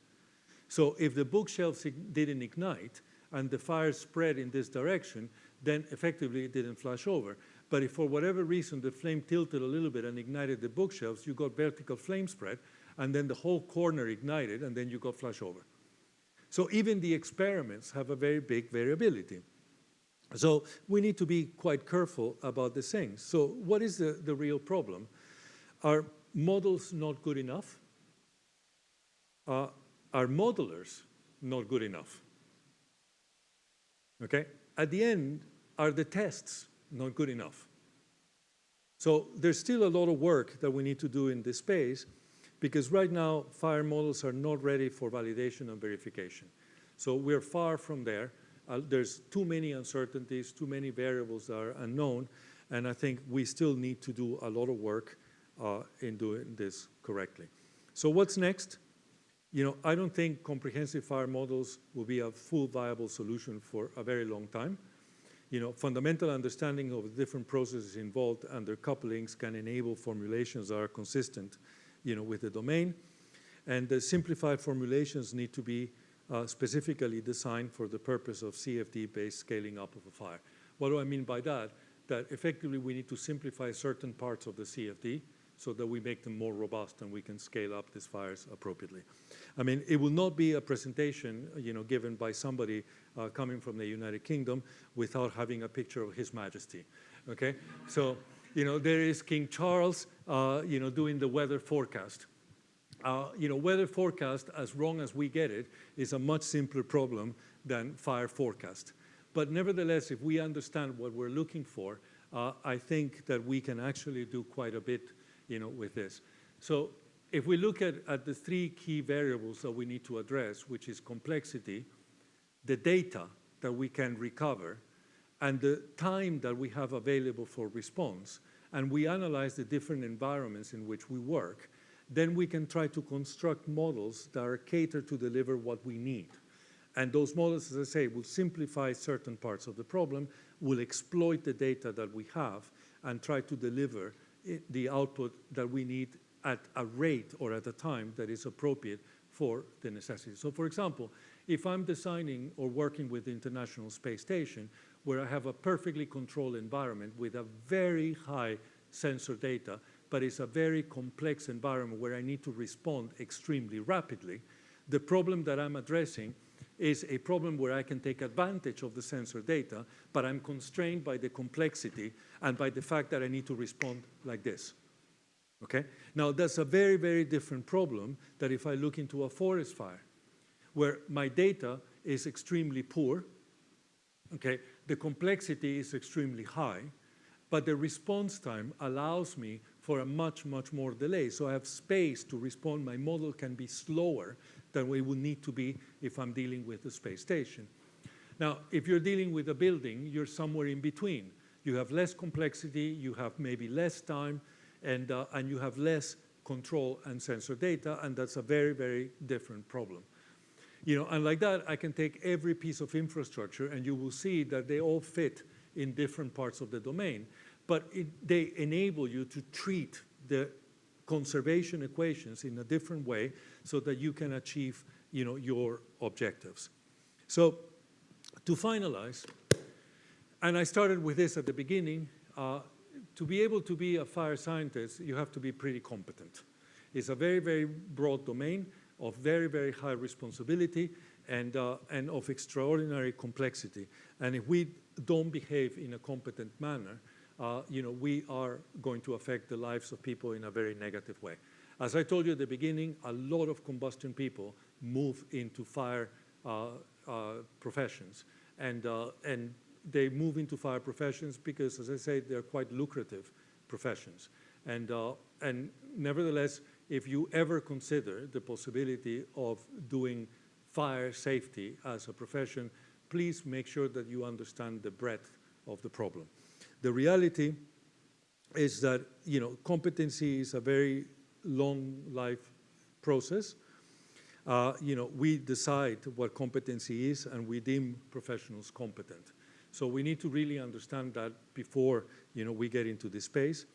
So if the bookshelves didn't ignite and the fire spread in this direction, then effectively it didn't flash over. But if for whatever reason the flame tilted a little bit and ignited the bookshelves, you got vertical flame spread, and then the whole corner ignited, and then you got flash over. So even the experiments have a very big variability. So we need to be quite careful about these things. So what is the real problem? Are models not good enough? Are modelers not good enough? Okay? At the end, are the tests not good enough? So there's still a lot of work that we need to do in this space because right now fire models are not ready for validation and verification. So we're far from there. There's too many uncertainties, too many variables that are unknown, and I think we still need to do a lot of work in doing this correctly. So what's next? You know, I don't think comprehensive fire models will be a full viable solution for a very long time. You know, fundamental understanding of the different processes involved and their couplings can enable formulations that are consistent, you know, with the domain. And the simplified formulations need to be specifically designed for the purpose of CFD-based scaling up of a fire. What do I mean by that? That effectively we need to simplify certain parts of the CFD so that we make them more robust and we can scale up these fires appropriately. I mean, it will not be a presentation, you know, given by somebody coming from the United Kingdom without having a picture of His Majesty, okay? So, you know, there is King Charles, you know, doing the weather forecast. You know, weather forecast, as wrong as we get it, is a much simpler problem than fire forecast. But nevertheless, if we understand what we're looking for, I think that we can actually do quite a bit, you know, with this. So if we look at the three key variables that we need to address, which is complexity, the data that we can recover, and the time that we have available for response, and we analyze the different environments in which we work, then we can try to construct models that are catered to deliver what we need. And those models, as I say, will simplify certain parts of the problem, will exploit the data that we have, and try to deliver the output that we need at a rate or at a time that is appropriate for the necessity. So for example, if I'm designing or working with the International Space Station, where I have a perfectly controlled environment with a very high sensor data, but it's a very complex environment where I need to respond extremely rapidly, the problem that I'm addressing is a problem where I can take advantage of the sensor data, but I'm constrained by the complexity and by the fact that I need to respond like this, okay? Now, that's a very, very different problem that if I look into a forest fire, where my data is extremely poor, okay? The complexity is extremely high, but the response time allows me for a much, much more delay. So I have space to respond. My model can be slower than it would need to be if I'm dealing with the space station. Now, if you're dealing with a building, you're somewhere in between. You have less complexity, you have maybe less time, and you have less control and sensor data, and that's a very, very different problem. You know, and like that, I can take every piece of infrastructure, and you will see that they all fit in different parts of the domain, but they enable you to treat the conservation equations in a different way so that you can achieve, you know, your objectives. So to finalize, and I started with this at the beginning, to be able to be a fire scientist, you have to be pretty competent. It's a very, very broad domain of very, very high responsibility and of extraordinary complexity. And if we don't behave in a competent manner, you know, we are going to affect the lives of people in a very negative way. As I told you at the beginning, a lot of combustion people move into fire professions. And they move into fire professions because, as I say, they're quite lucrative professions. And nevertheless, if you ever consider the possibility of doing fire safety as a profession, please make sure that you understand the breadth of the problem. The reality is that, you know, competency is a very long life process. You know, we decide what competency is and we deem professionals competent. So we need to really understand that before, you know, we get into this space.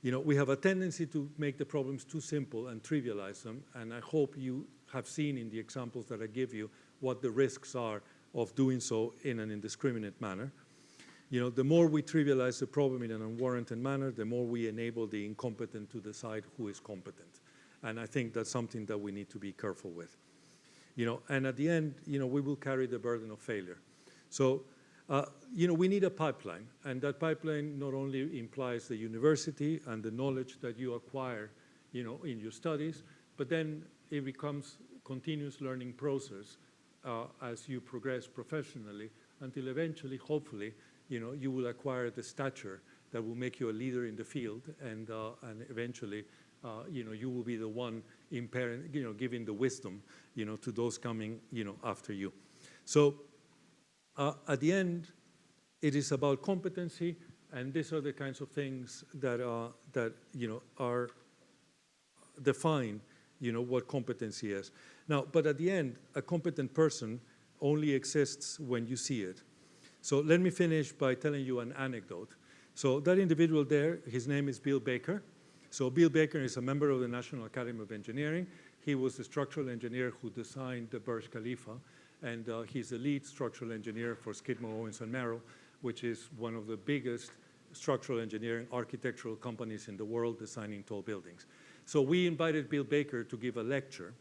You know, we have a tendency to make the problems too simple and trivialize them, and I hope you have seen in the examples that I give you what the risks are of doing so in an indiscriminate manner. You know, the more we trivialize the problem in an unwarranted manner, the more we enable the incompetent to decide who is competent. And I think that's something that we need to be careful with. You know, and at the end, you know, we will carry the burden of failure. So, you know, we need a pipeline, and that pipeline not only implies the university and the knowledge that you acquire, you know, in your studies, but then it becomes continuous learning process as you progress professionally until eventually, hopefully, you know, you will acquire the stature that will make you a leader in the field, and eventually, you know, you will be the one you know, giving the wisdom, you know, to those coming, you know, after you. So at the end, it is about competency, and these are the kinds of things that you know, are define, you know, what competency is. Now, but at the end, a competent person only exists when you see it. So let me finish by telling you an anecdote. So that individual there, his name is Bill Baker. So Bill Baker is a member of the National Academy of Engineering. He was the structural engineer who designed the Burj Khalifa, and he's the lead structural engineer for Skidmore, Owens & Merrill, which is one of the biggest structural engineering architectural companies in the world designing tall buildings. So we invited Bill Baker to give a lecture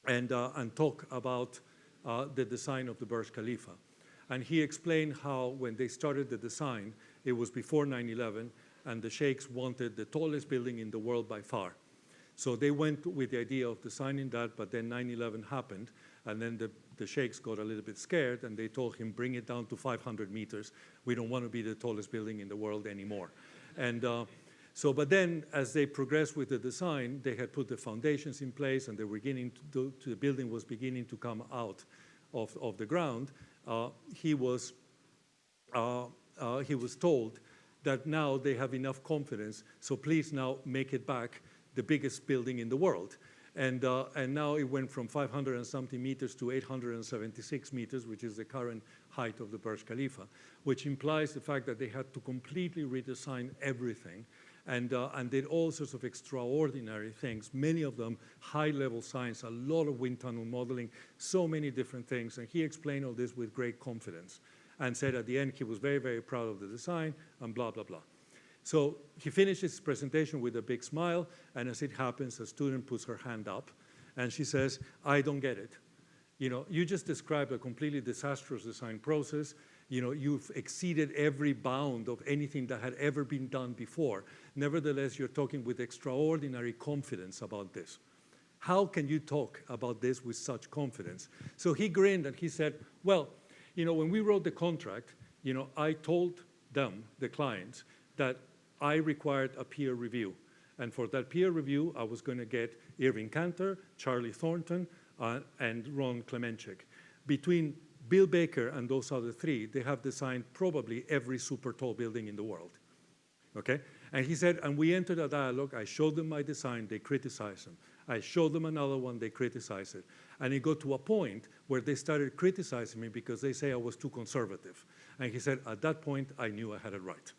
and talk about the design of the Burj Khalifa. And he explained how when they started the design, it was before 9/11, and the sheikhs wanted the tallest building in the world by far. So they went with the idea of designing that, but then 9/11 happened, and then the sheikhs got a little bit scared, and they told him, bring it down to 500 meters. We don't want to be the tallest building in the world anymore. And so, but then as they progressed with the design, they had put the foundations in place, and they were beginning the building was beginning to come out of the ground. He was told that now they have enough confidence, so please now make it back the biggest building in the world. And now it went from 500 and something meters to 876 meters, which is the current height of the Burj Khalifa, which implies the fact that they had to completely redesign everything and did all sorts of extraordinary things, many of them high-level science, a lot of wind tunnel modeling, so many different things. And he explained all this with great confidence and said at the end he was very, very proud of the design and blah, blah, blah. So he finished his presentation with a big smile, and as it happens, a student puts her hand up, and she says, I don't get it. You know, you just described a completely disastrous design process. You know, you've exceeded every bound of anything that had ever been done before. Nevertheless, you're talking with extraordinary confidence about this. How can you talk about this with such confidence? So he grinned and he said, well, you know, when we wrote the contract, you know, I told them, the clients, that I required a peer review. And for that peer review, I was going to get Irving Cantor, Charlie Thornton, and Ron Klemenchik. Between Bill Baker and those other three, they have designed probably every super tall building in the world. Okay? And he said, and we entered a dialogue. I showed them my design. They criticized them. I showed them another one. They criticized it. And it got to a point where they started criticizing me because they say I was too conservative. And he said, at that point, I knew I had it right.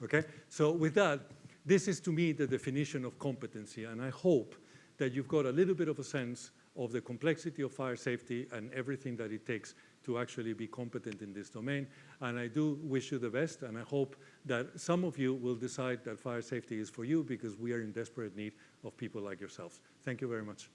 Okay? So with that, this is to me the definition of competency. And I hope that you've got a little bit of a sense of the complexity of fire safety and everything that it takes to actually be competent in this domain. And I do wish you the best, and I hope that some of you will decide that fire safety is for you, because we are in desperate need of people like yourselves. Thank you very much.